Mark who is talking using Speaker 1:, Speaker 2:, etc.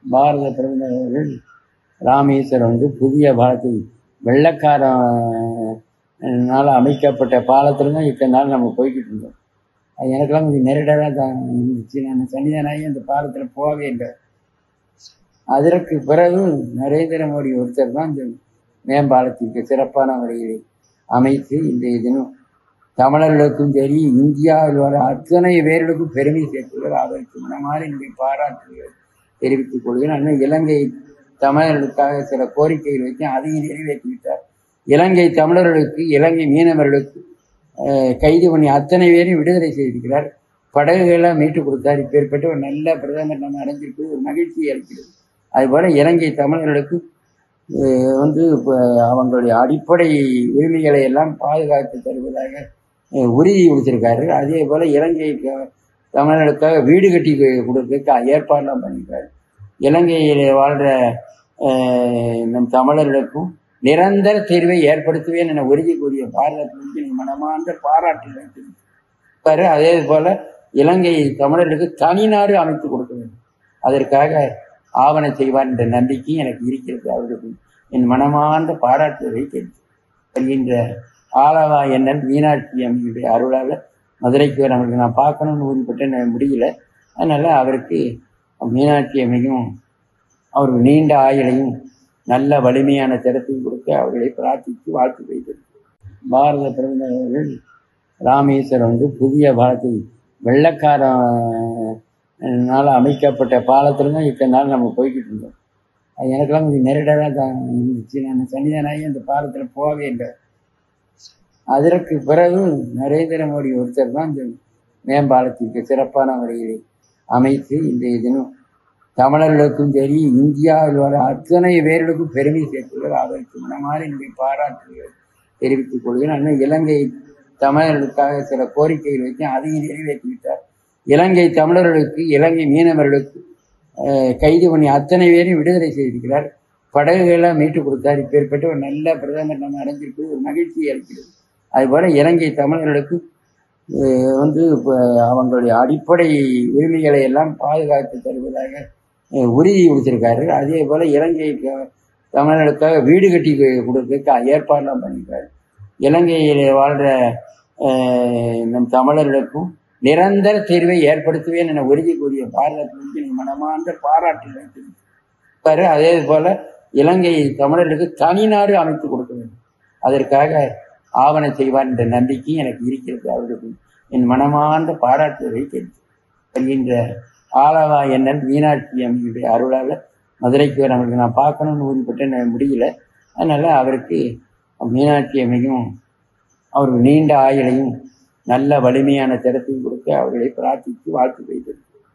Speaker 1: பாரத பிரதமர் அவர்கள் ராமேஸ்வரம் வந்து புதிய பாலத்தை வெள்ளக்காரனால அமைக்கப்பட்ட பாலத்தில் தான் இத்தனை நாள் நம்ம போய்கிட்டு இருந்தோம். அது எனக்கெல்லாம் கொஞ்சம் நெருடராக தான் இருந்துச்சு. நான் சன்னிதானாகி அந்த பாலத்தில் போகவே இல்லை. அதற்கு பிறகு நரேந்திர மோடி ஒருத்தர் தான் இந்த மேம்பாலத்திற்கு சிறப்பான முறையில் அமைத்து இன்றைய தினம் தமிழர்களுக்கும் சரி இந்தியாவில் வர அத்தனை பேர்களுக்கும் பெருமை சேர்த்துள்ளார். அதற்கு மனமாற என்னுடைய பாராட்டுகளை தெரிவித்துக் கொள்கிறேன். இன்னும் இலங்கை தமிழர்களுக்காக சில கோரிக்கைகள் வைத்து அதையும் நிறைவேற்றிவிட்டார். இலங்கை தமிழர்களுக்கு இலங்கை மீனவர்களுக்கு கைது பண்ணி அத்தனை பேரையும் விடுதலை செய்திருக்கிறார். படகுகளாக மீட்டுக் கொடுத்தார். இப்பேற்பட்ட ஒரு நல்ல பிரதமர் நம்ம அடைஞ்சிருக்கு, ஒரு மகிழ்ச்சியை அளிக்கிறது. அதுபோல இலங்கை தமிழர்களுக்கு வந்து அவங்களுடைய அடிப்படை உரிமைகளை எல்லாம் பாதுகாத்து தருவதாக உறுதி கொடுத்திருக்காரு. அதே போல இலங்கை தமிழர்களுக்காக வீடு கட்டி கொடுக்க ஏற்பாடுலாம் பண்ணியிருக்காரு. இலங்கையில் வாழ்ற நம் தமிழர்களுக்கும் நிரந்தர தீர்வை ஏற்படுத்துவேன் என உறுதி கூறிய பாரதத்திற்கு மனமார்ந்த பாராட்டு வைத்திருக்காரு. அதே போல இலங்கை தமிழர்களுக்கு தனிநாடு அமைத்து கொடுக்க வேண்டும், அதற்காக ஆவணம் செய்வார் என்ற நம்பிக்கை எனக்கு இருக்கிறது. அவர்களுக்கு என் மனமார்ந்த பாராட்டுகளை வருகின்ற ஆலவா எண்ணல் மீனாட்சி அம்மையுடைய அருளால் மதுரைக்கு அவர்களுக்கு நான் பார்க்கணும்னு உறுதிப்பட்ட முடியல. அதனால அவருக்கு மீனாட்சி அம்மையும் அவருக்கு நீண்ட ஆயுளையும் நல்ல வலிமையான திறத்தையும் கொடுக்க அவர்களை பிரார்த்தித்து வாழ்த்து வைத்தது. பாரத பிரதமர் அவர்கள் ராமேஸ்வரம் வந்து புதிய பாலத்தை வெள்ளக்காரனால அமைக்கப்பட்ட பாலத்தில் தான் இத்தனை நாள் நம்ம போய்கிட்டு இருந்தோம். அது எனக்கெல்லாம் கொஞ்சம் நெருடராக தான் இருந்துச்சு. நான் சன்னிதானாகி அந்த பாலத்தில் போகவே இல்லை. அதற்கு பிறகு நரேந்திர மோடி ஒருத்தர் தான் இந்த மேம்பாலத்திற்கு சிறப்பான முறையில் அமைத்து இன்றைய தினம் தமிழர்களுக்கும் சரி இந்தியாவில் வர அத்தனை பேர்களுக்கும் பெருமை சேர்த்துள்ளார். அதற்கு மனமாற என்னுடைய பாராட்டுகளை தெரிவித்துக் கொள்கிறேன். இன்னும் இலங்கை தமிழர்களுக்காக சில கோரிக்கைகள் வைத்து அதையும் நிறைவேற்றிவிட்டார். இலங்கை தமிழர்களுக்கு இலங்கை மீனவர்களுக்கு கைது பண்ணி அத்தனை பேரையும் விடுதலை செய்திருக்கிறார். படகுகளாக மீட்டுக் கொடுத்தார். இப்பேற்பட்ட ஒரு நல்ல பிரதமர் நம்ம அடைஞ்சிருக்கு, ஒரு மகிழ்ச்சியை அளிக்கிறது. அதுபோல இலங்கை தமிழர்களுக்கு வந்து அவங்களுடைய அடிப்படை உரிமைகளை எல்லாம் பாதுகாத்து தருவதாக உறுதி கொடுத்திருக்காரு. அதே போல இலங்கை தமிழர்களுக்காக வீடு கட்டி கொடுக்க ஏற்பாடுலாம் பண்ணியிருக்காரு. இலங்கையில் வாழ்ற நம் தமிழர்களுக்கும் நிரந்தர தீர்வை ஏற்படுத்துவேன் என உறுதி கூறிய பாரதத்திற்கு மனமார்ந்த பாராட்டு வைத்திருக்காரு. அதே போல இலங்கை தமிழர்களுக்கு தனிநாடு அமைத்து கொடுக்க வேண்டும், அதற்காக ஆவணம் செய்வார் என்ற நம்பிக்கை எனக்கு இருக்கிறது. அவர்களுக்கு என் மனமார்ந்த பாராட்டுகளை வருகின்ற ஆலவா எண்ணல் மீனாட்சி அம்மையுடைய அருளால் மதுரைக்கு அவர்களுக்கு நான் பார்க்கணும்னு உறுதிப்பட்ட முடியல. அதனால அவருக்கு மீனாட்சி அம்மையும் அவருக்கு நீண்ட ஆயுளையும் நல்ல வலிமையான திறத்தையும் கொடுக்க அவர்களை பிரார்த்தித்து வாழ்த்து வைத்தது.